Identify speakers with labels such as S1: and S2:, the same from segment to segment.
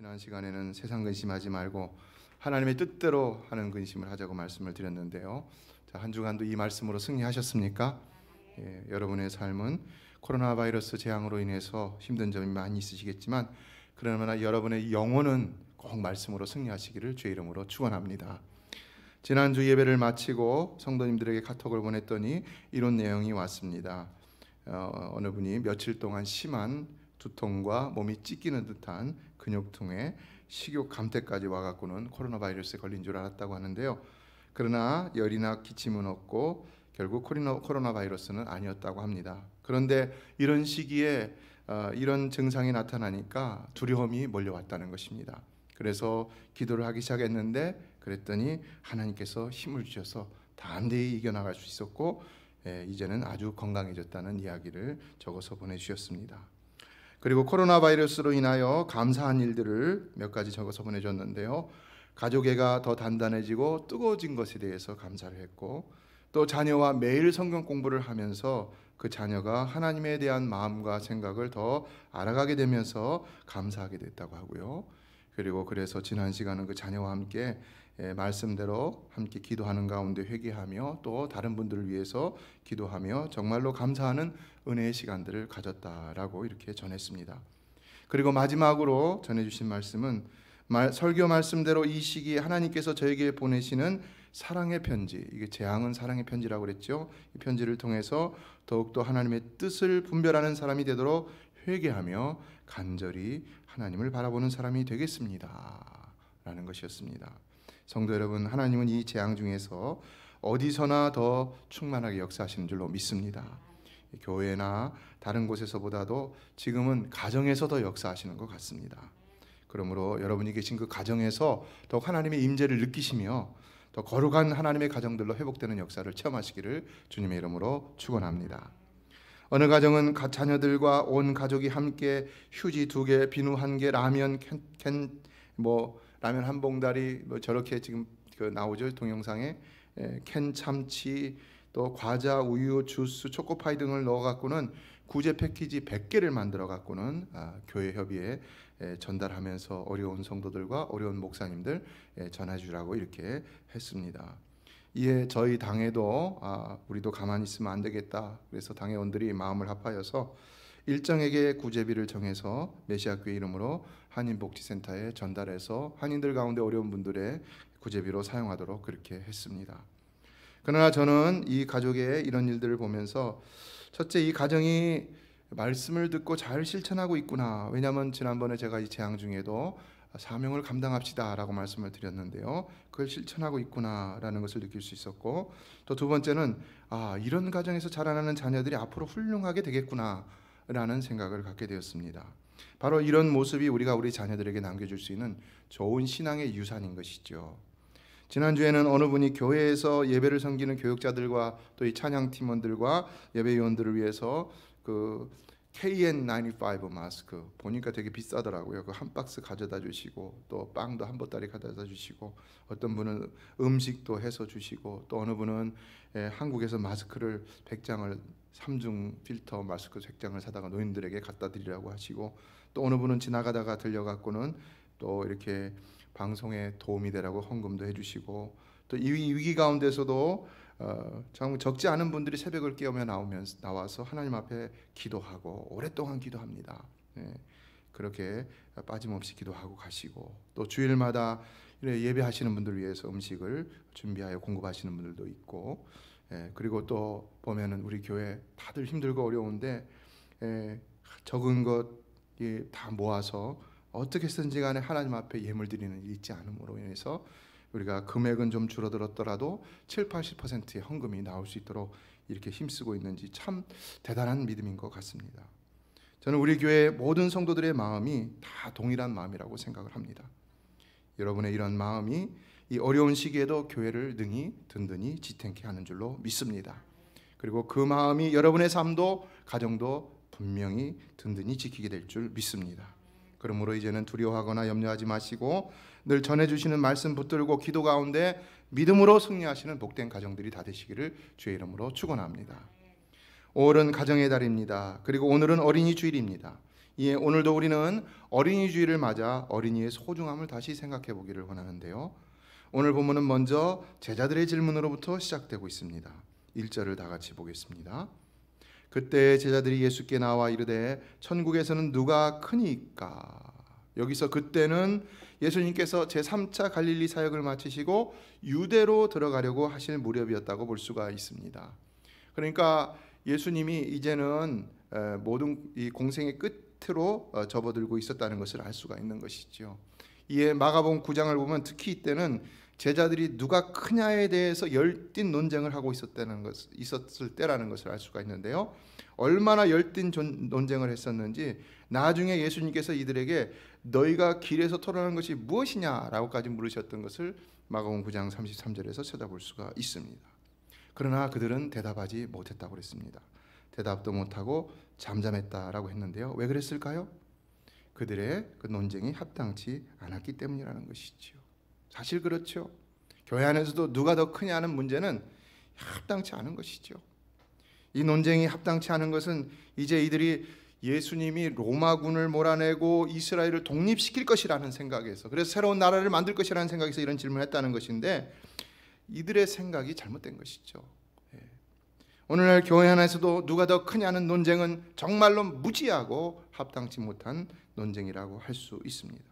S1: 지난 시간에는 세상 근심하지 말고 하나님의 뜻대로 하는 근심을 하자고 말씀을 드렸는데요. 자, 한 주간도 이 말씀으로 승리하셨습니까? 여러분의 삶은 코로나 바이러스 재앙으로 인해서 힘든 점이 많이 있으시겠지만 그러나 여러분의 영혼은 꼭 말씀으로 승리하시기를 주의 이름으로 축원합니다. 지난주 예배를 마치고 성도님들에게 카톡을 보냈더니 이런 내용이 왔습니다. 어느 분이 며칠 동안 심한 두통과 몸이 찢기는 듯한 근육통에 식욕 감퇴까지 와갖고는 코로나 바이러스에 걸린 줄 알았다고 하는데요. 그러나 열이나 기침은 없고 결국 코로나 바이러스는 아니었다고 합니다. 그런데 이런 시기에 이런 증상이 나타나니까 두려움이 몰려왔다는 것입니다. 그래서 기도를 하기 시작했는데 그랬더니 하나님께서 힘을 주셔서 담대히 이겨나갈 수 있었고 이제는 아주 건강해졌다는 이야기를 적어서 보내주셨습니다. 그리고 코로나 바이러스로 인하여 감사한 일들을 몇 가지 적어서 보내줬는데요. 가족애가 더 단단해지고 뜨거워진 것에 대해서 감사를 했고, 또 자녀와 매일 성경 공부를 하면서 그 자녀가 하나님에 대한 마음과 생각을 더 알아가게 되면서 감사하게 됐다고 하고요. 그리고 그래서 지난 시간은 그 자녀와 함께 말씀대로 함께 기도하는 가운데 회개하며 또 다른 분들을 위해서 기도하며 정말로 감사하는 은혜의 시간들을 가졌다라고 이렇게 전했습니다. 그리고 마지막으로 전해주신 말씀은 설교 말씀대로 이 시기에 하나님께서 저에게 보내시는 사랑의 편지, 이게 재앙은 사랑의 편지라고 그랬죠. 이 편지를 통해서 더욱더 하나님의 뜻을 분별하는 사람이 되도록 회개하며 간절히 하나님을 바라보는 사람이 되겠습니다 라는 것이었습니다. 성도 여러분, 하나님은 이 재앙 중에서 어디서나 더 충만하게 역사하시는 줄로 믿습니다. 교회나 다른 곳에서보다도 지금은 가정에서 더 역사하시는 것 같습니다. 그러므로 여러분이 계신 그 가정에서 더욱 하나님의 임재를 느끼시며 더 거룩한 하나님의 가정들로 회복되는 역사를 체험하시기를 주님의 이름으로 축원합니다. 어느 가정은 자녀들과 온 가족이 함께 휴지 2개, 비누 1개, 라면 라면 한 봉다리 저렇게 지금 나오죠 동영상에 캔 참치 또 과자, 우유, 주스, 초코파이 등을 넣어 갖고는 구제 패키지 100개를 만들어 갖고는 교회 협의에 전달하면서 어려운 성도들과 어려운 목사님들 전해주라고 이렇게 했습니다. 이에 저희 당에도 우리도 가만히 있으면 안 되겠다. 그래서 당회원들이 마음을 합하여서 일정에게 구제비를 정해서 메시아교회 이름으로 한인복지센터에 전달해서 한인들 가운데 어려운 분들의 구제비로 사용하도록 그렇게 했습니다. 그러나 저는 이 가족의 이런 일들을 보면서 첫째, 이 가정이 말씀을 듣고 잘 실천하고 있구나. 왜냐하면 지난번에 제가 이 재앙 중에도 사명을 감당합시다 라고 말씀을 드렸는데요, 그걸 실천하고 있구나라는 것을 느낄 수 있었고, 또 두 번째는 이런 가정에서 자라나는 자녀들이 앞으로 훌륭하게 되겠구나 라는 생각을 갖게 되었습니다. 바로 이런 모습이 우리가 우리 자녀들에게 남겨줄 수 있는 좋은 신앙의 유산인 것이죠. 지난주에는 어느 분이 교회에서 예배를 섬기는 교육자들과 또 이 찬양팀원들과 예배위원들을 위해서 그 KN95 마스크 보니까 되게 비싸더라고요. 그 한 박스 가져다 주시고 또 빵도 한 보따리 가져다 주시고 어떤 분은 음식도 해서 주시고 또 어느 분은 한국에서 마스크를 100장을 3중 필터 마스크 100장을 사다가 노인들에게 갖다 드리라고 하시고 또 어느 분은 지나가다가 들려갖고는 또 이렇게 방송에 도움이 되라고 헌금도 해주시고 또 이 위기 가운데서도 참 적지 않은 분들이 새벽을 깨우며 나와서 하나님 앞에 기도하고 오랫동안 기도합니다. 그렇게 빠짐없이 기도하고 가시고 또 주일마다 예배하시는 분들 위해서 음식을 준비하여 공급하시는 분들도 있고 그리고 또 보면은 우리 교회 다들 힘들고 어려운데 적은 것 다 모아서 어떻게 쓰든지 간에 하나님 앞에 예물 드리는 일이 있지 않음으로 인해서 우리가 금액은 좀 줄어들었더라도 70-80%의 헌금이 나올 수 있도록 이렇게 힘쓰고 있는지 참 대단한 믿음인 것 같습니다. 저는 우리 교회 모든 성도들의 마음이 다 동일한 마음이라고 생각을 합니다. 여러분의 이런 마음이 이 어려운 시기에도 교회를 능히 든든히 지탱케 하는 줄로 믿습니다. 그리고 그 마음이 여러분의 삶도 가정도 분명히 든든히 지키게 될 줄 믿습니다. 그러므로 이제는 두려워하거나 염려하지 마시고 늘 전해주시는 말씀 붙들고 기도 가운데 믿음으로 승리하시는 복된 가정들이 다 되시기를 주의 이름으로 축원합니다. 5월은 가정의 달입니다. 그리고 오늘은 어린이 주일입니다. 예, 오늘도 우리는 어린이 주일을 맞아 어린이의 소중함을 다시 생각해 보기를 원하는데요. 오늘 본문은 먼저 제자들의 질문으로부터 시작되고 있습니다. 1절을 다 같이 보겠습니다. 그때 제자들이 예수께 나와 이르되 천국에서는 누가 크니까? 여기서 그때는 예수님께서 제3차 갈릴리 사역을 마치시고 유대로 들어가려고 하실 무렵이었다고 볼 수가 있습니다. 그러니까 예수님이 이제는 모든 이 공생의 끝으로 접어들고 있었다는 것을 알 수가 있는 것이죠. 이에 마가복음 9장을 보면 특히 이때는 제자들이 누가 크냐에 대해서 열띤 논쟁을 하고 있었을 때라는 것을 알 수가 있는데요. 얼마나 열띤 논쟁을 했었는지 나중에 예수님께서 이들에게 너희가 길에서 토론한 것이 무엇이냐라고까지 물으셨던 것을 마가복음 9장 33절에서 찾아볼 수가 있습니다. 그러나 그들은 대답하지 못했다고 그랬습니다. 대답도 못하고 잠잠했다라고 했는데요. 왜 그랬을까요? 그들의 그 논쟁이 합당치 않았기 때문이라는 것이지요. 사실 그렇죠. 교회 안에서도 누가 더 크냐는 문제는 합당치 않은 것이죠. 이 논쟁이 합당치 않은 것은 이제 이들이 예수님이 로마군을 몰아내고 이스라엘을 독립시킬 것이라는 생각에서, 그래서 새로운 나라를 만들 것이라는 생각에서 이런 질문을 했다는 것인데 이들의 생각이 잘못된 것이죠. 오늘날 교회 안에서도 누가 더 크냐는 논쟁은 정말로 무지하고 합당치 못한 논쟁이라고 할 수 있습니다.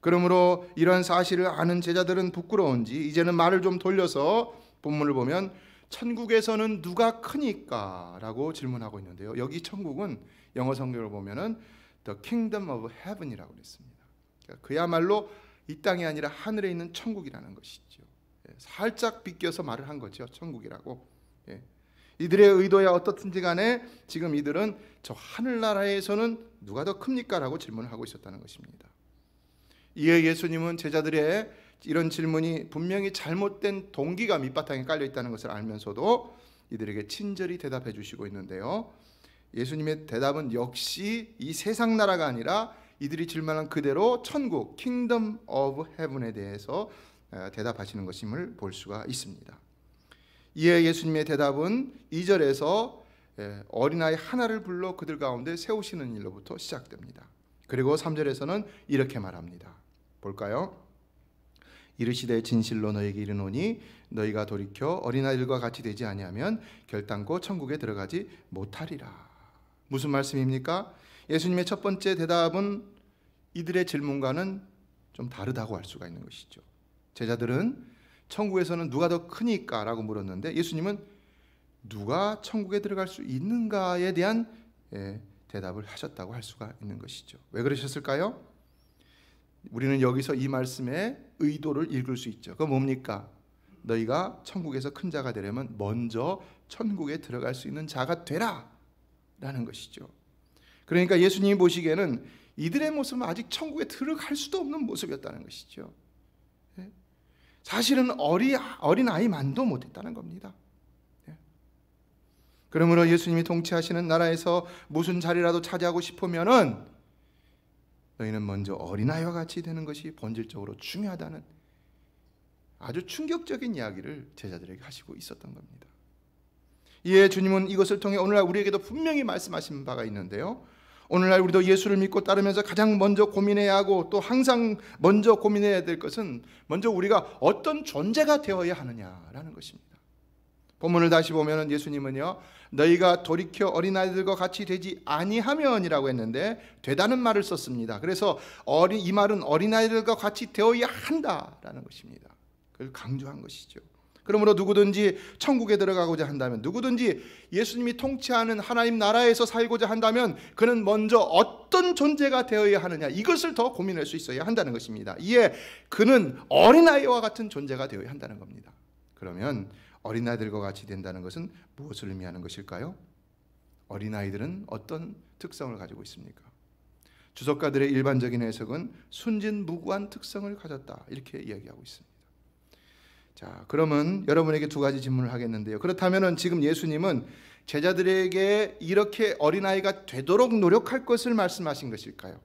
S1: 그러므로 이러한 사실을 아는 제자들은 부끄러운지 이제는 말을 좀 돌려서 본문을 보면 천국에서는 누가 크니까? 라고 질문하고 있는데요. 여기 천국은 영어 성경을 보면은 The Kingdom of Heaven이라고 그랬습니다. 그야말로 이 땅이 아니라 하늘에 있는 천국이라는 것이죠. 살짝 비껴서 말을 한 거죠. 천국이라고. 이들의 의도야 어떻든지 간에 지금 이들은 저 하늘나라에서는 누가 더 큽니까? 라고 질문을 하고 있었다는 것입니다. 이에 예수님은 제자들의 이런 질문이 분명히 잘못된 동기가 밑바탕에 깔려 있다는 것을 알면서도 이들에게 친절히 대답해 주시고 있는데요. 예수님의 대답은 역시 이 세상 나라가 아니라 이들이 질문한 그대로 천국, Kingdom of Heaven에 대해서 대답하시는 것임을 볼 수가 있습니다. 이에 예수님의 대답은 2절에서 어린아이 하나를 불러 그들 가운데 세우시는 일로부터 시작됩니다. 그리고 3절에서는 이렇게 말합니다. 볼까요? 이르시되 진실로 너에게 이르노니 너희가 돌이켜 어린아이들과 같이 되지 아니하면 결단코 천국에 들어가지 못하리라. 무슨 말씀입니까? 예수님의 첫 번째 대답은 이들의 질문과는 좀 다르다고 할 수가 있는 것이죠. 제자들은 천국에서는 누가 더 크니까? 라고 물었는데 예수님은 누가 천국에 들어갈 수 있는가에 대한 대답을 하셨다고 할 수가 있는 것이죠. 왜 그러셨을까요? 우리는 여기서 이 말씀의 의도를 읽을 수 있죠. 그건 뭡니까? 너희가 천국에서 큰 자가 되려면 먼저 천국에 들어갈 수 있는 자가 되라 라는 것이죠. 그러니까 예수님이 보시기에는 이들의 모습은 아직 천국에 들어갈 수도 없는 모습이었다는 것이죠. 사실은 어린아이만도 못했다는 겁니다. 그러므로 예수님이 통치하시는 나라에서 무슨 자리라도 차지하고 싶으면은 너희는 먼저 어린아이와 같이 되는 것이 본질적으로 중요하다는 아주 충격적인 이야기를 제자들에게 하시고 있었던 겁니다. 이에 주님은 이것을 통해 오늘날 우리에게도 분명히 말씀하신 바가 있는데요. 오늘날 우리도 예수를 믿고 따르면서 가장 먼저 고민해야 하고 또 항상 먼저 고민해야 될 것은 먼저 우리가 어떤 존재가 되어야 하느냐라는 것입니다. 본문을 다시 보면 예수님은요, 너희가 돌이켜 어린아이들과 같이 되지 아니하면이라고 했는데 되다는 말을 썼습니다. 그래서 이 말은 어린아이들과 같이 되어야 한다라는 것입니다. 그걸 강조한 것이죠. 그러므로 누구든지 천국에 들어가고자 한다면, 누구든지 예수님이 통치하는 하나님 나라에서 살고자 한다면 그는 먼저 어떤 존재가 되어야 하느냐, 이것을 더 고민할 수 있어야 한다는 것입니다. 이에 그는 어린아이와 같은 존재가 되어야 한다는 겁니다. 그러면 어린아이들과 같이 된다는 것은 무엇을 의미하는 것일까요? 어린아이들은 어떤 특성을 가지고 있습니까? 주석가들의 일반적인 해석은 순진무구한 특성을 가졌다, 이렇게 이야기하고 있습니다. 자, 그러면 여러분에게 두 가지 질문을 하겠는데요. 그렇다면 지금 예수님은 제자들에게 이렇게 어린아이가 되도록 노력할 것을 말씀하신 것일까요?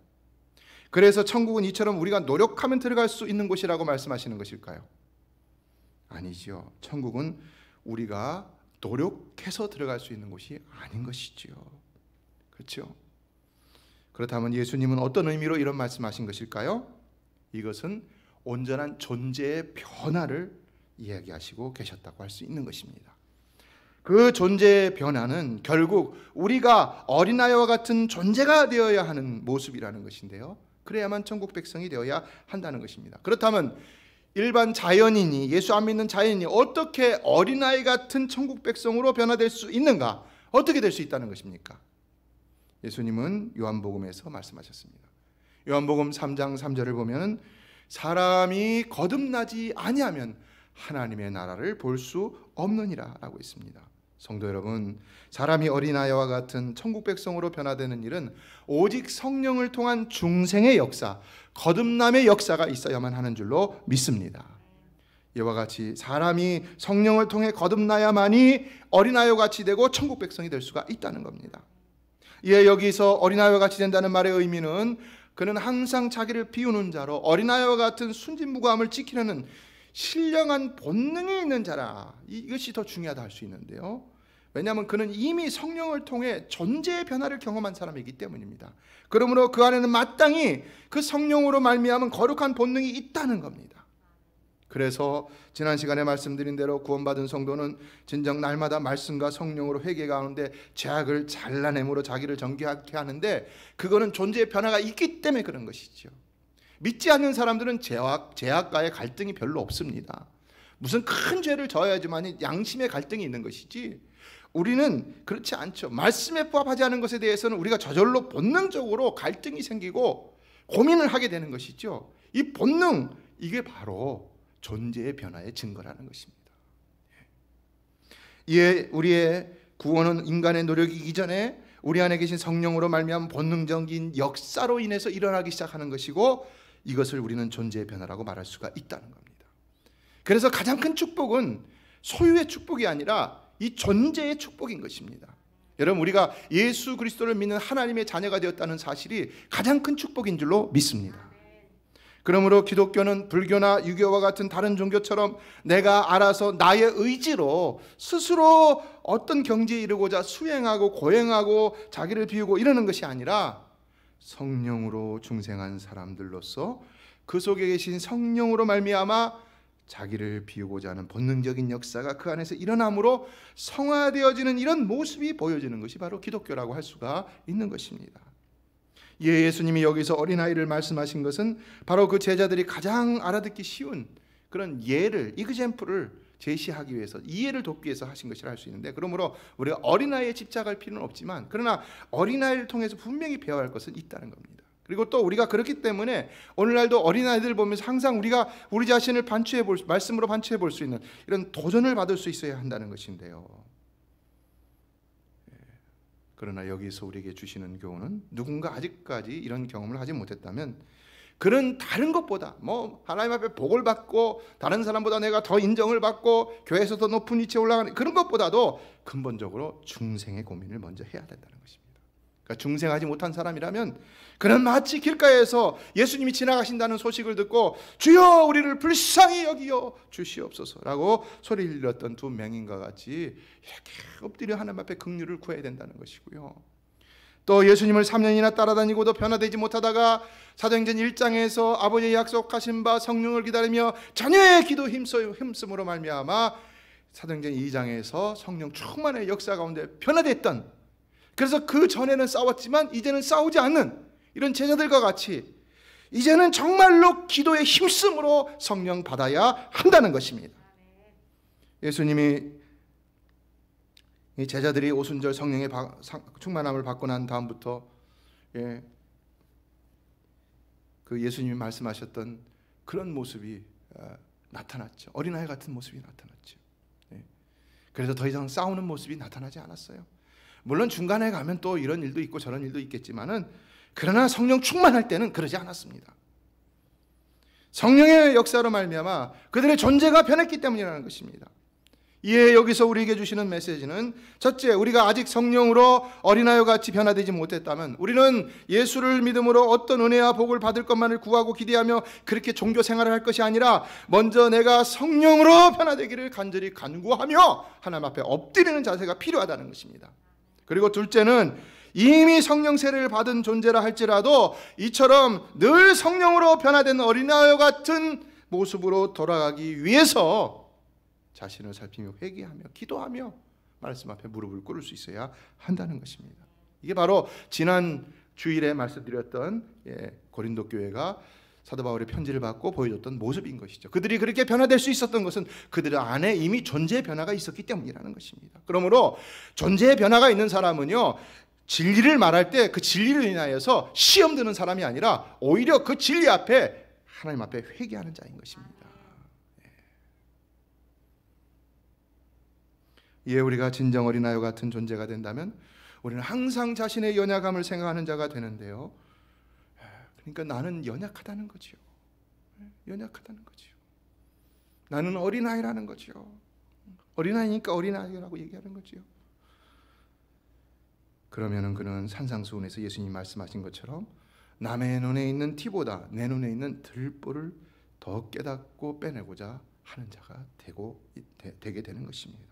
S1: 그래서 천국은 이처럼 우리가 노력하면 들어갈 수 있는 곳이라고 말씀하시는 것일까요? 아니죠. 천국은 우리가 노력해서 들어갈 수 있는 곳이 아닌 것이죠. 그렇죠? 그렇다면 예수님은 어떤 의미로 이런 말씀하신 것일까요? 이것은 온전한 존재의 변화를 이야기하시고 계셨다고 할 수 있는 것입니다. 그 존재의 변화는 결국 우리가 어린아이와 같은 존재가 되어야 하는 모습이라는 것인데요, 그래야만 천국 백성이 되어야 한다는 것입니다. 그렇다면 일반 자연인이, 예수 안 믿는 자연인이 어떻게 어린아이 같은 천국 백성으로 변화될 수 있는가? 어떻게 될 수 있다는 것입니까? 예수님은 요한복음에서 말씀하셨습니다. 요한복음 3장 3절을 보면 사람이 거듭나지 아니하면 하나님의 나라를 볼 수 없느니라 라고 있습니다. 성도 여러분, 사람이 어린아이와 같은 천국 백성으로 변화되는 일은 오직 성령을 통한 중생의 역사, 거듭남의 역사가 있어야만 하는 줄로 믿습니다. 이와 같이 사람이 성령을 통해 거듭나야만이 어린아이와 같이 되고 천국 백성이 될 수가 있다는 겁니다. 이에 여기서 어린아이와 같이 된다는 말의 의미는 그는 항상 자기를 비우는 자로 어린아이와 같은 순진무구함을 지키려는 신령한 본능이 있는 자라, 이것이 더 중요하다 할 수 있는데요, 왜냐하면 그는 이미 성령을 통해 존재의 변화를 경험한 사람이기 때문입니다. 그러므로 그 안에는 마땅히 그 성령으로 말미암은 거룩한 본능이 있다는 겁니다. 그래서 지난 시간에 말씀드린 대로 구원받은 성도는 진정 날마다 말씀과 성령으로 회개가 하는데 죄악을 잘라내므로 자기를 정결하게 하는데, 그거는 존재의 변화가 있기 때문에 그런 것이죠. 믿지 않는 사람들은 죄악과의 갈등이 별로 없습니다. 무슨 큰 죄를 져야지만 양심의 갈등이 있는 것이지, 우리는 그렇지 않죠. 말씀에 부합하지 않은 것에 대해서는 우리가 저절로 본능적으로 갈등이 생기고 고민을 하게 되는 것이죠. 이 본능, 이게 바로 존재의 변화의 증거라는 것입니다. 이에 우리의 구원은 인간의 노력이기 전에 우리 안에 계신 성령으로 말미암은 본능적인 역사로 인해서 일어나기 시작하는 것이고, 이것을 우리는 존재의 변화라고 말할 수가 있다는 겁니다. 그래서 가장 큰 축복은 소유의 축복이 아니라 이 존재의 축복인 것입니다. 여러분, 우리가 예수 그리스도를 믿는 하나님의 자녀가 되었다는 사실이 가장 큰 축복인 줄로 믿습니다. 그러므로 기독교는 불교나 유교와 같은 다른 종교처럼 내가 알아서 나의 의지로 스스로 어떤 경지에 이르고자 수행하고 고행하고 자기를 비우고 이러는 것이 아니라 성령으로 중생한 사람들로서 그 속에 계신 성령으로 말미암아 자기를 비우고자 하는 본능적인 역사가 그 안에서 일어남으로 성화되어지는 이런 모습이 보여지는 것이 바로 기독교라고 할 수가 있는 것입니다. 예수님이 여기서 어린아이를 말씀하신 것은 바로 그 제자들이 가장 알아듣기 쉬운 그런 예를, 이그젬플을 제시하기 위해서, 이해를 돕기 위해서 하신 것이라 할 수 있는데, 그러므로 우리가 어린아이에 집착할 필요는 없지만, 그러나 어린아이를 통해서 분명히 배워야 할 것은 있다는 겁니다. 그리고 또 우리가 그렇기 때문에 오늘날도 어린아이들 보면서 항상 우리가 우리 자신을 말씀으로 반추해 볼 수 있는 이런 도전을 받을 수 있어야 한다는 것인데요, 그러나 여기서 우리에게 주시는 교훈은 누군가 아직까지 이런 경험을 하지 못했다면 그런 다른 것보다 하나님 앞에 복을 받고 다른 사람보다 내가 더 인정을 받고 교회에서 더 높은 위치에 올라가는 그런 것보다도 근본적으로 중생의 고민을 먼저 해야 된다는 것입니다. 그러니까 중생하지 못한 사람이라면 그는 마치 길가에서 예수님이 지나가신다는 소식을 듣고 주여 우리를 불쌍히 여기어 주시옵소서라고 소리를 질렀던 두 맹인과 같이 이렇게 엎드려 하나님 앞에 긍휼을 구해야 된다는 것이고요. 또 예수님을 3년이나 따라다니고도 변화되지 못하다가 사도행전 1장에서 아버지의 약속하신 바 성령을 기다리며 자녀의 기도 힘쓰므로 말미암아 사도행전 2장에서 성령 충만의 역사 가운데 변화됐던, 그래서 그 전에는 싸웠지만 이제는 싸우지 않는 이런 제자들과 같이 이제는 정말로 기도에 힘쓰므로 성령 받아야 한다는 것입니다. 예수님이 이 제자들이 오순절 성령의 충만함을 받고 난 다음부터 그 예수님이 말씀하셨던 그런 모습이 나타났죠. 어린아이 같은 모습이 나타났죠. 그래서 더 이상 싸우는 모습이 나타나지 않았어요. 물론 중간에 가면 또 이런 일도 있고 저런 일도 있겠지만은, 그러나 성령 충만할 때는 그러지 않았습니다. 성령의 역사로 말미암아 그들의 존재가 변했기 때문이라는 것입니다. 이에 여기서 우리에게 주시는 메시지는, 첫째, 우리가 아직 성령으로 어린아이와 같이 변화되지 못했다면 우리는 예수를 믿음으로 어떤 은혜와 복을 받을 것만을 구하고 기대하며 그렇게 종교 생활을 할 것이 아니라 먼저 내가 성령으로 변화되기를 간절히 간구하며 하나님 앞에 엎드리는 자세가 필요하다는 것입니다. 그리고 둘째는 이미 성령 세례를 받은 존재라 할지라도 이처럼 늘 성령으로 변화된 어린아이와 같은 모습으로 돌아가기 위해서 자신을 살피며 회개하며 기도하며 말씀 앞에 무릎을 꿇을 수 있어야 한다는 것입니다. 이게 바로 지난 주일에 말씀드렸던 고린도 교회가 사도 바울의 편지를 받고 보여줬던 모습인 것이죠. 그들이 그렇게 변화될 수 있었던 것은 그들 안에 이미 존재의 변화가 있었기 때문이라는 것입니다. 그러므로 존재의 변화가 있는 사람은요, 진리를 말할 때 그 진리를 인하여서 시험 드는 사람이 아니라 오히려 그 진리 앞에 하나님 앞에 회개하는 자인 것입니다. 이에 우리가 진정 어린아이와 같은 존재가 된다면 우리는 항상 자신의 연약함을 생각하는 자가 되는데요. 그러니까 나는 연약하다는 거죠. 연약하다는 거죠. 나는 어린아이라는 거죠. 어린아이니까 어린아이라고 얘기하는 거죠. 그러면은 그는 산상수훈에서 예수님이 말씀하신 것처럼 남의 눈에 있는 티보다 내 눈에 있는 들보를 더 깨닫고 빼내고자 하는 자가 되게 되는 것입니다.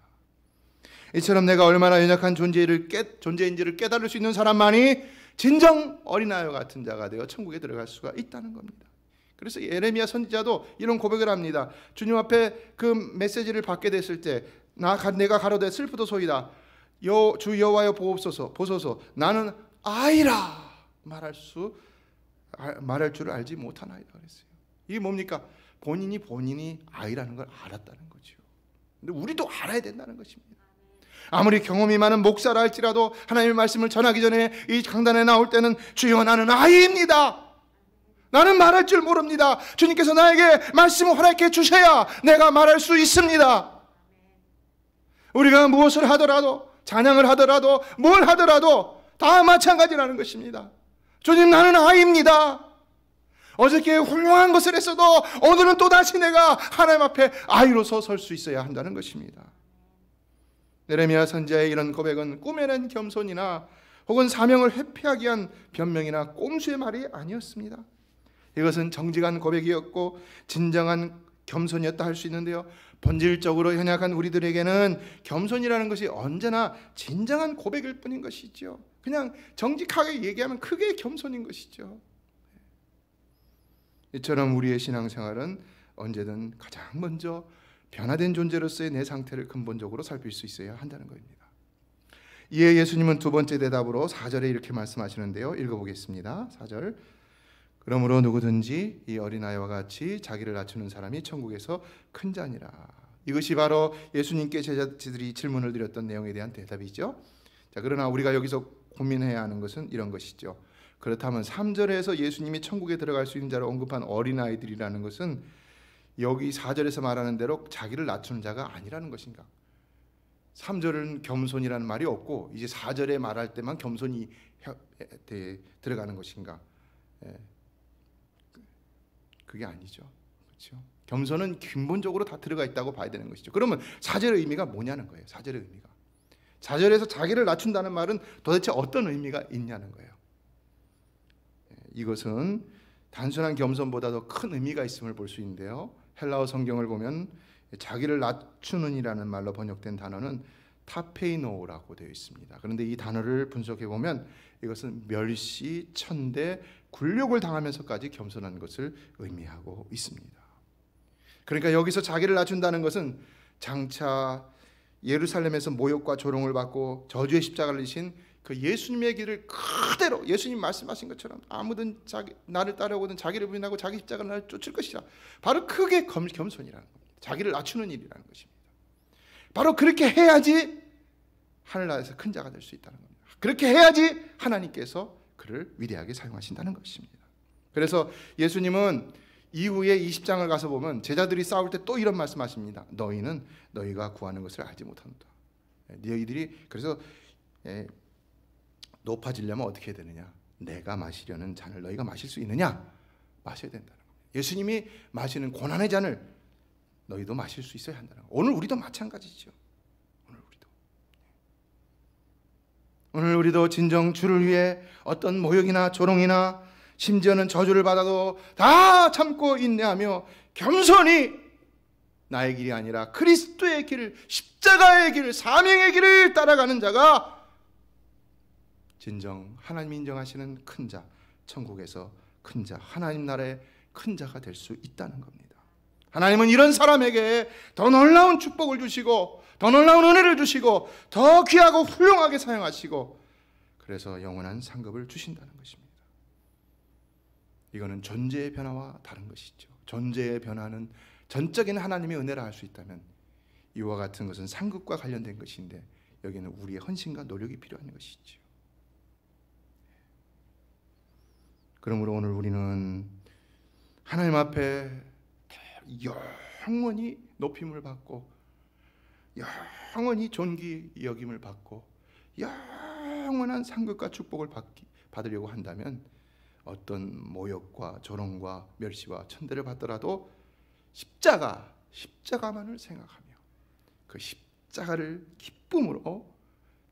S1: 이처럼 내가 얼마나 연약한 존재인지를 깨달을 수 있는 사람만이 진정 어린아이와 같은 자가 되어 천국에 들어갈 수가 있다는 겁니다. 그래서 예레미야 선지자도 이런 고백을 합니다. 주님 앞에 그 메시지를 받게 됐을 때 내가 가로되 슬프도소이다. 주 여호와여 보소서 나는 아이라 말할 줄을 알지 못하나이다 그랬어요. 이게 뭡니까? 본인이 아이라는 걸 알았다는 거죠. 근데 우리도 알아야 된다는 것입니다. 아무리 경험이 많은 목사라 할지라도 하나님의 말씀을 전하기 전에 이 강단에 나올 때는 주여 나는 아이입니다. 나는 말할 줄 모릅니다. 주님께서 나에게 말씀을 허락해 주셔야 내가 말할 수 있습니다. 우리가 무엇을 하더라도 찬양을 하더라도 뭘 하더라도 다 마찬가지라는 것입니다. 주님 나는 아이입니다. 어저께 훌륭한 것을 했어도 오늘은 또다시 내가 하나님 앞에 아이로서 설 수 있어야 한다는 것입니다. 예레미야 선지자의 이런 고백은 꾸며낸 겸손이나 혹은 사명을 회피하기 위한 변명이나 꼼수의 말이 아니었습니다. 이것은 정직한 고백이었고 진정한 겸손이었다 할 수 있는데요, 본질적으로 연약한 우리들에게는 겸손이라는 것이 언제나 진정한 고백일 뿐인 것이죠. 그냥 정직하게 얘기하면 크게 겸손인 것이죠. 이처럼 우리의 신앙생활은 언제든 가장 먼저 변화된 존재로서의 내 상태를 근본적으로 살필 수 있어야 한다는 것입니다. 이에 예수님은 두 번째 대답으로 4절에 이렇게 말씀하시는데요, 읽어보겠습니다. 4절 그러므로 누구든지 이 어린아이와 같이 자기를 낮추는 사람이 천국에서 큰 자니라. 이것이 바로 예수님께 제자들이 질문을 드렸던 내용에 대한 대답이죠. 자, 그러나 우리가 여기서 고민해야 하는 것은 이런 것이죠. 그렇다면 3절에서 예수님이 천국에 들어갈 수 있는 자를 언급한 어린아이들이라는 것은 여기 4절에서 말하는 대로 자기를 낮추는 자가 아니라는 것인가? 3절은 겸손이라는 말이 없고 이제 4절에 말할 때만 겸손이 들어가는 것인가? 그게 아니죠. 그렇죠? 겸손은 근본적으로 다 들어가 있다고 봐야 되는 것이죠. 그러면 4절의 의미가 뭐냐는 거예요. 4절의 의미가. 4절에서 자기를 낮춘다는 말은 도대체 어떤 의미가 있냐는 거예요. 이것은 단순한 겸손보다도 큰 의미가 있음을 볼 수 있는데요, 헬라어 성경을 보면 자기를 낮추는이라는 말로 번역된 단어는 타페이노라고 되어 있습니다. 그런데 이 단어를 분석해 보면 이것은 멸시, 천대, 굴욕을 당하면서까지 겸손한 것을 의미하고 있습니다. 그러니까 여기서 자기를 낮춘다는 것은 장차 예루살렘에서 모욕과 조롱을 받고 저주의 십자가를 지신 그 예수님의 길을 그대로 예수님 말씀하신 것처럼 아무든 나를 따라오든 자기를 부인하고 자기 십자가를 나를 쫓을 것이라. 바로 그게 겸손이라는 겁니다. 자기를 낮추는 일이라는 것입니다. 바로 그렇게 해야지 하늘나라에서 큰 자가 될 수 있다는 겁니다. 그렇게 해야지 하나님께서 그를 위대하게 사용하신다는 것입니다. 그래서 예수님은 이후에 20장을 가서 보면 제자들이 싸울 때 또 이런 말씀하십니다. 너희는 너희가 구하는 것을 알지 못한다. 너희들이 그래서 높아지려면 어떻게 해야 되느냐? 내가 마시려는 잔을 너희가 마실 수 있느냐? 마셔야 된다는 겁니다. 예수님이 마시는 고난의 잔을 너희도 마실 수 있어야 한다는 겁니다. 오늘 우리도 마찬가지죠. 오늘 우리도 진정 주를 위해 어떤 모욕이나 조롱이나 심지어는 저주를 받아도 다 참고 인내하며 겸손히 나의 길이 아니라 그리스도의 길을, 십자가의 길을, 사명의 길을 따라가는 자가 진정 하나님이 인정하시는 큰 자, 천국에서 큰 자, 하나님 나라의 큰 자가 될 수 있다는 겁니다. 하나님은 이런 사람에게 더 놀라운 축복을 주시고 더 놀라운 은혜를 주시고 더 귀하고 훌륭하게 사용하시고 그래서 영원한 상급을 주신다는 것입니다. 이거는 존재의 변화와 다른 것이죠. 존재의 변화는 전적인 하나님의 은혜라 할 수 있다면 이와 같은 것은 상급과 관련된 것인데 여기는 우리의 헌신과 노력이 필요한 것이죠. 그러므로 오늘 우리는 하나님 앞에 영원히 높임을 받고 영원히 존귀 여김을 받고 영원한 상급과 축복을 받으려고 한다면 어떤 모욕과 조롱과 멸시와 천대를 받더라도 십자가만을 생각하며 그 십자가를 기쁨으로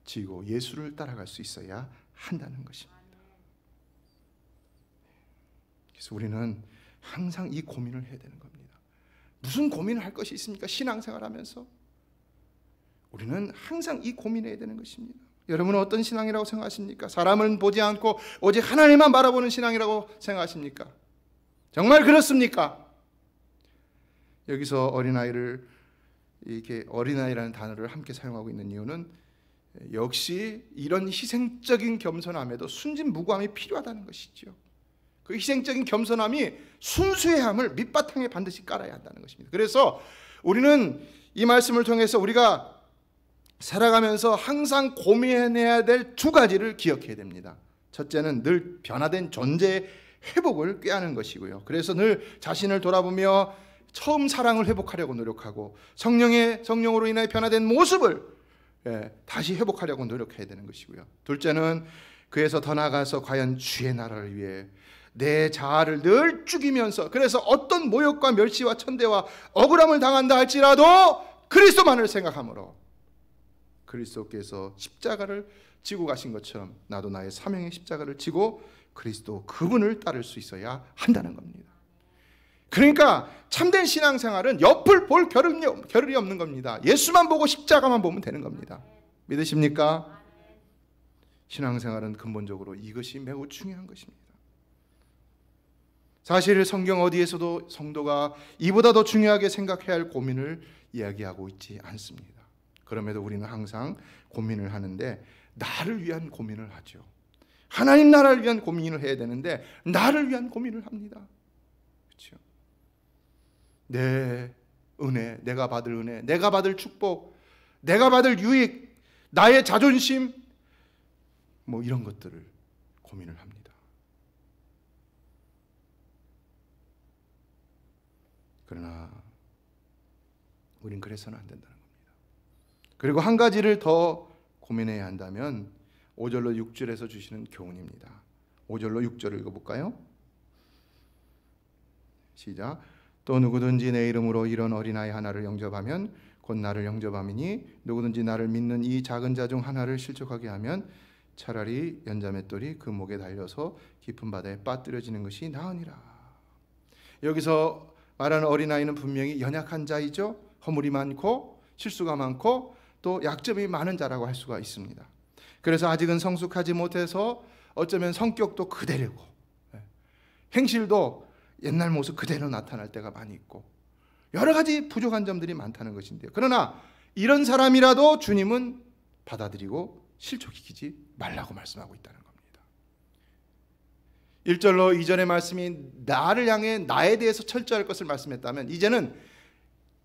S1: 지고 예수를 따라갈 수 있어야 한다는 것입니다. 그래서 우리는 항상 이 고민을 해야 되는 겁니다. 무슨 고민을 할 것이 있습니까? 신앙생활하면서 우리는 항상 이 고민해야 되는 것입니다. 여러분은 어떤 신앙이라고 생각하십니까? 사람을 보지 않고 오직 하나님만 바라보는 신앙이라고 생각하십니까? 정말 그렇습니까? 여기서 어린아이를 이렇게 어린아이라는 단어를 함께 사용하고 있는 이유는 역시 이런 희생적인 겸손함에도 순진무구함이 필요하다는 것이죠. 그 희생적인 겸손함이 순수해함을 밑바탕에 반드시 깔아야 한다는 것입니다. 그래서 우리는 이 말씀을 통해서 우리가 살아가면서 항상 고민해야 될 두 가지를 기억해야 됩니다. 첫째는 늘 변화된 존재의 회복을 꾀하는 것이고요. 그래서 늘 자신을 돌아보며 처음 사랑을 회복하려고 노력하고 성령으로 인해 변화된 모습을 다시 회복하려고 노력해야 되는 것이고요. 둘째는 그에서 더 나아가서 과연 주의 나라를 위해 내 자아를 늘 죽이면서 그래서 어떤 모욕과 멸시와 천대와 억울함을 당한다 할지라도 그리스도만을 생각함으로 그리스도께서 십자가를 지고 가신 것처럼 나도 나의 사명의 십자가를 지고 그리스도 그분을 따를 수 있어야 한다는 겁니다. 그러니까 참된 신앙생활은 옆을 볼 겨를이 없는 겁니다. 예수만 보고 십자가만 보면 되는 겁니다. 믿으십니까? 신앙생활은 근본적으로 이것이 매우 중요한 것입니다. 사실 성경 어디에서도 성도가 이보다 더 중요하게 생각해야 할 고민을 이야기하고 있지 않습니다. 그럼에도 우리는 항상 고민을 하는데 나를 위한 고민을 하죠. 하나님 나라를 위한 고민을 해야 되는데 나를 위한 고민을 합니다. 그렇죠? 내 은혜, 내가 받을 은혜, 내가 받을 축복, 내가 받을 유익, 나의 자존심 이런 것들을 고민을 합니다. 그러나 우린 그래서는 안 된다는 겁니다. 그리고 한 가지를 더 고민해야 한다면 5절로 6절에서 주시는 교훈입니다. 5절로 6절을 읽어볼까요? 시작. 또 누구든지 내 이름으로 이런 어린아이 하나를 영접하면 곧 나를 영접함이니 누구든지 나를 믿는 이 작은 자 중 하나를 실족하게 하면 차라리 연자맷돌이 그 목에 달려서 깊은 바다에 빠뜨려지는 것이 나으니라. 여기서 말하는 어린아이는 분명히 연약한 자이죠. 허물이 많고 실수가 많고 또 약점이 많은 자라고 할 수가 있습니다. 그래서 아직은 성숙하지 못해서 어쩌면 성격도 그대로고 행실도 옛날 모습 그대로 나타날 때가 많이 있고 여러 가지 부족한 점들이 많다는 것인데요. 그러나 이런 사람이라도 주님은 받아들이고 실족시키지 말라고 말씀하고 있다는 겁니다. 1절로 2절의 말씀이 나를 향해 나에 대해서 철저할 것을 말씀했다면 이제는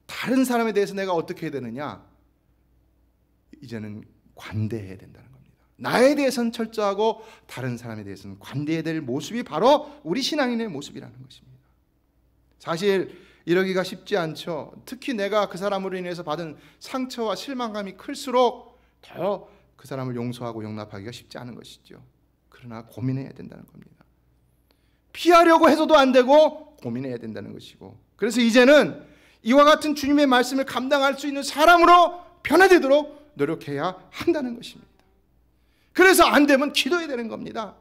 S1: 다른 사람에 대해서 내가 어떻게 해야 되느냐? 이제는 관대해야 된다는 겁니다. 나에 대해서는 철저하고 다른 사람에 대해서는 관대해야 될 모습이 바로 우리 신앙인의 모습이라는 것입니다. 사실 이러기가 쉽지 않죠. 특히 내가 그 사람으로 인해서 받은 상처와 실망감이 클수록 더 그 사람을 용서하고 용납하기가 쉽지 않은 것이죠. 그러나 고민해야 된다는 겁니다. 피하려고 해서도 안 되고 고민해야 된다는 것이고 그래서 이제는 이와 같은 주님의 말씀을 감당할 수 있는 사람으로 변화되도록 노력해야 한다는 것입니다. 그래서 안 되면 기도해야 되는 겁니다.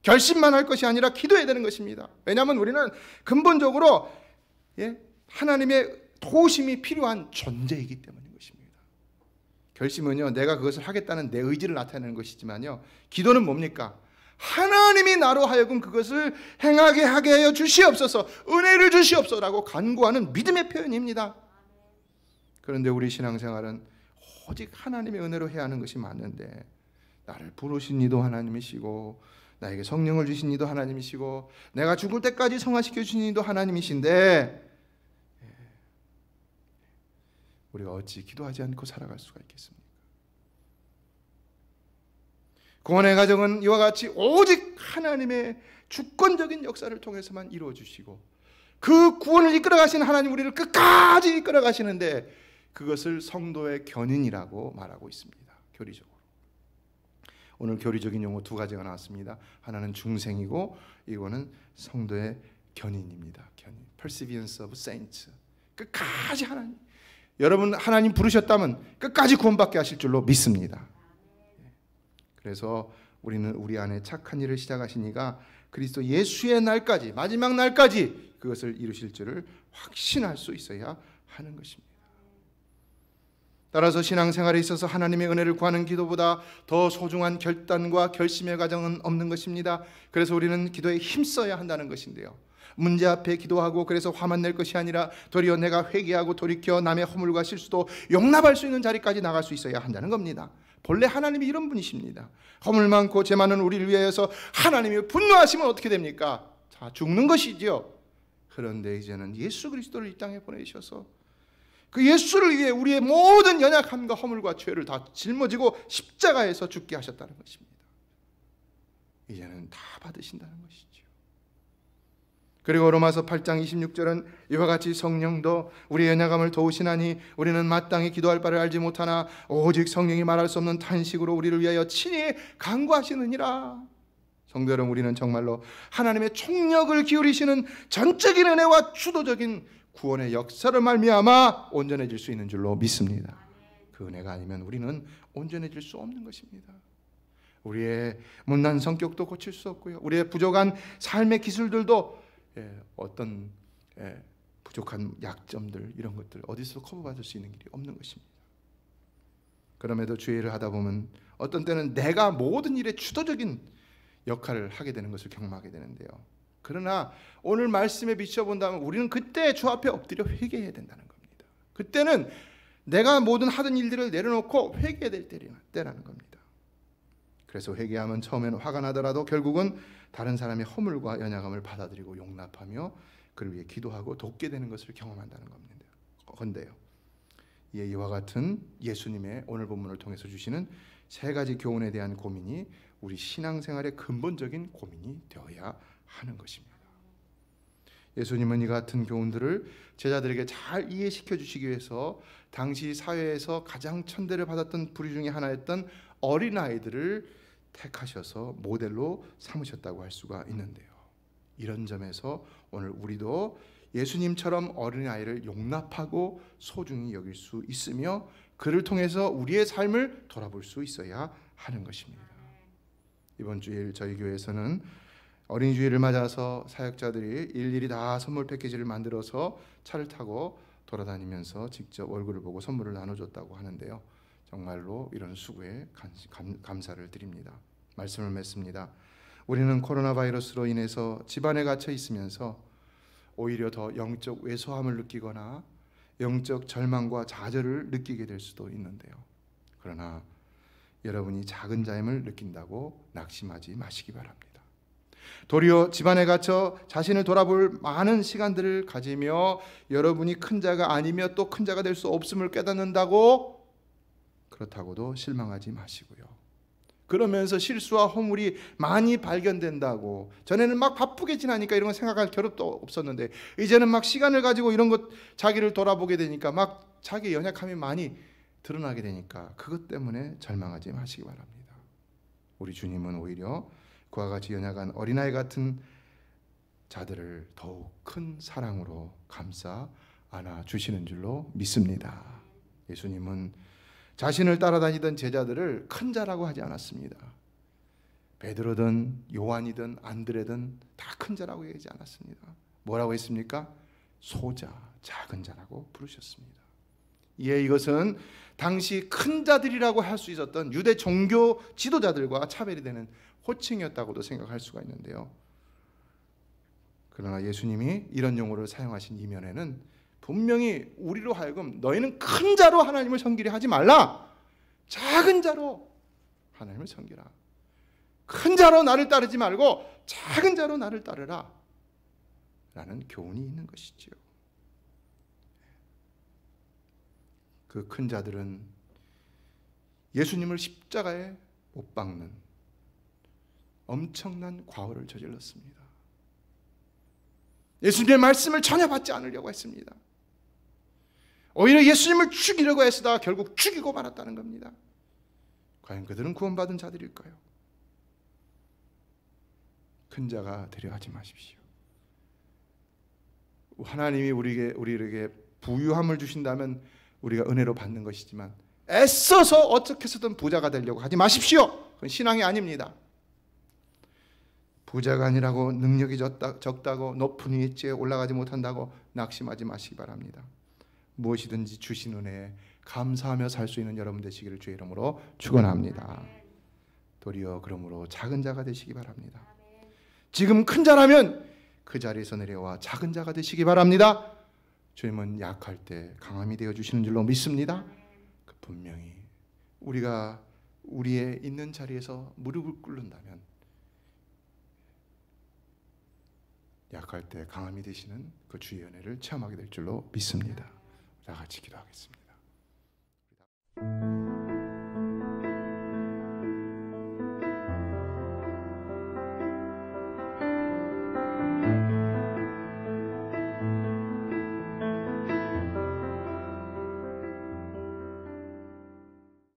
S1: 결심만 할 것이 아니라 기도해야 되는 것입니다. 왜냐하면 우리는 근본적으로 하나님의 도우심이 필요한 존재이기 때문인 것입니다. 결심은요, 내가 그것을 하겠다는 내 의지를 나타내는 것이지만요, 기도는 뭡니까? 하나님이 나로 하여금 그것을 행하게 하게 하여 주시옵소서, 은혜를 주시옵소서라고 간구하는 믿음의 표현입니다. 그런데 우리 신앙생활은 오직 하나님의 은혜로 해야 하는 것이 맞는데, 나를 부르신 이도 하나님이시고 나에게 성령을 주신 이도 하나님이시고 내가 죽을 때까지 성화시켜 주신 이도 하나님이신데, 우리가 어찌 기도하지 않고 살아갈 수가 있겠습니까? 구원의 과정은 이와 같이 오직 하나님의 주권적인 역사를 통해서만 이루어 주시고, 그 구원을 이끌어 가시는 하나님, 우리를 끝까지 이끌어 가시는데 그것을 성도의 견인이라고 말하고 있습니다. 교리적으로. 오늘 교리적인 용어 두 가지가 나왔습니다. 하나는 중생이고, 이거는 성도의 견인입니다. 견인. Perseverance of saints. 끝까지 하나님, 여러분 하나님 부르셨다면 끝까지 구원받게 하실 줄로 믿습니다. 그래서 우리는 우리 안에 착한 일을 시작하신 이가 그리스도 예수의 날까지, 마지막 날까지 그것을 이루실 줄을 확신할 수 있어야 하는 것입니다. 따라서 신앙생활에 있어서 하나님의 은혜를 구하는 기도보다 더 소중한 결단과 결심의 과정은 없는 것입니다. 그래서 우리는 기도에 힘써야 한다는 것인데요, 문제 앞에 기도하고 그래서 화만 낼 것이 아니라 도리어 내가 회개하고 돌이켜 남의 허물과 실수도 용납할 수 있는 자리까지 나갈 수 있어야 한다는 겁니다. 본래 하나님이 이런 분이십니다. 허물 많고 죄 많은 우리를 위하여서 하나님이 분노하시면 어떻게 됩니까? 자, 죽는 것이지요. 그런데 이제는 예수 그리스도를 이 땅에 보내셔서 그 예수를 위해 우리의 모든 연약함과 허물과 죄를 다 짊어지고 십자가에서 죽게 하셨다는 것입니다. 이제는 다 받으신다는 것이죠. 그리고 로마서 8장 26절은 이와 같이 성령도 우리의 연약함을 도우시나니 우리는 마땅히 기도할 바를 알지 못하나 오직 성령이 말할 수 없는 탄식으로 우리를 위하여 친히 간구하시느니라. 성도 여러분, 우리는 정말로 하나님의 총력을 기울이시는 전적인 은혜와 주도적인 구원의 역사를 말미암아 온전해질 수 있는 줄로 믿습니다. 그 은혜가 아니면 우리는 온전해질 수 없는 것입니다. 우리의 못난 성격도 고칠 수 없고요, 우리의 부족한 삶의 기술들도 어떤 부족한 약점들, 이런 것들 어디서 커버받을 수 있는 길이 없는 것입니다. 그럼에도 주의 일을 하다 보면 어떤 때는 내가 모든 일에 주도적인 역할을 하게 되는 것을 경험하게 되는데요, 그러나 오늘 말씀에 비춰본다면 우리는 그때 주 앞에 엎드려 회개해야 된다는 겁니다. 그때는 내가 모든 하던 일들을 내려놓고 회개해야 될 때라는 겁니다. 그래서 회개하면 처음에는 화가 나더라도 결국은 다른 사람의 허물과 연약함을 받아들이고 용납하며 그를 위해 기도하고 돕게 되는 것을 경험한다는 겁니다. 그런데요, 이와 같은 예수님의 오늘 본문을 통해서 주시는 세 가지 교훈에 대한 고민이 우리 신앙생활의 근본적인 고민이 되어야 하는 것입니다. 예수님은 이 같은 교훈들을 제자들에게 잘 이해시켜 주시기 위해서 당시 사회에서 가장 천대를 받았던 부류 중에 하나였던 어린아이들을 택하셔서 모델로 삼으셨다고 할 수가 있는데요, 이런 점에서 오늘 우리도 예수님처럼 어린아이를 용납하고 소중히 여길 수 있으며 그를 통해서 우리의 삶을 돌아볼 수 있어야 하는 것입니다. 이번 주일 저희 교회에서는 어린이 주일을 맞아서 사역자들이 일일이 다 선물 패키지를 만들어서 차를 타고 돌아다니면서 직접 얼굴을 보고 선물을 나눠줬다고 하는데요, 정말로 이런 수고에 감사를 드립니다. 말씀을 맺습니다. 우리는 코로나 바이러스로 인해서 집안에 갇혀 있으면서 오히려 더 영적 왜소함을 느끼거나 영적 절망과 좌절을 느끼게 될 수도 있는데요, 그러나 여러분이 작은 자임을 느낀다고 낙심하지 마시기 바랍니다. 도리어 집안에 갇혀 자신을 돌아볼 많은 시간들을 가지며 여러분이 큰 자가 아니며 또 큰 자가 될 수 없음을 깨닫는다고 그렇다고도 실망하지 마시고요, 그러면서 실수와 허물이 많이 발견된다고, 전에는 막 바쁘게 지나니까 이런 거 생각할 겨를도 없었는데 이제는 막 시간을 가지고 이런 것 자기를 돌아보게 되니까 막 자기 연약함이 많이 드러나게 되니까 그것 때문에 절망하지 마시기 바랍니다. 우리 주님은 오히려 그와 같이 연약한 어린아이 같은 자들을 더욱 큰 사랑으로 감싸 안아주시는 줄로 믿습니다. 예수님은 자신을 따라다니던 제자들을 큰 자라고 하지 않았습니다. 베드로든 요한이든 안드레든 다 큰 자라고 얘기하지 않았습니다. 뭐라고 했습니까? 소자, 작은 자라고 부르셨습니다. 예, 이것은 당시 큰 자들이라고 할 수 있었던 유대 종교 지도자들과 차별이 되는 호칭이었다고도 생각할 수가 있는데요. 그러나 예수님이 이런 용어를 사용하신 이면에는 분명히 우리로 하여금 너희는 큰 자로 하나님을 섬기려 하지 말라, 작은 자로 하나님을 섬기라. 큰 자로 나를 따르지 말고 작은 자로 나를 따르라 라는 교훈이 있는 것이지요. 그 큰 자들은 예수님을 십자가에 못 박는 엄청난 과오를 저질렀습니다. 예수님의 말씀을 전혀 받지 않으려고 했습니다. 오히려 예수님을 죽이려고 했으다가 결국 죽이고 말았다는 겁니다. 과연 그들은 구원받은 자들일까요? 큰 자가 되려 하지 마십시오. 하나님이 우리에게 부유함을 주신다면 우리가 은혜로 받는 것이지만 애써서 어떻게 해서든 부자가 되려고 하지 마십시오. 그건 신앙이 아닙니다. 부자가 아니라고 능력이 적다고 높은 위치에 올라가지 못한다고 낙심하지 마시기 바랍니다. 무엇이든지 주신 은혜에 감사하며 살 수 있는 여러분 되시기를 주의 이름으로 축원합니다. 도리어 그러므로 작은 자가 되시기 바랍니다. 지금 큰 자라면 그 자리에서 내려와 작은 자가 되시기 바랍니다. 주님은 약할 때 강함이 되어 주시는 줄로 믿습니다. 분명히 우리가 우리의 있는 자리에서 무릎을 꿇는다면 약할 때 강함이 되시는 그 주의 은혜를 체험하게 될 줄로 믿습니다. 다 같이 기도하겠습니다.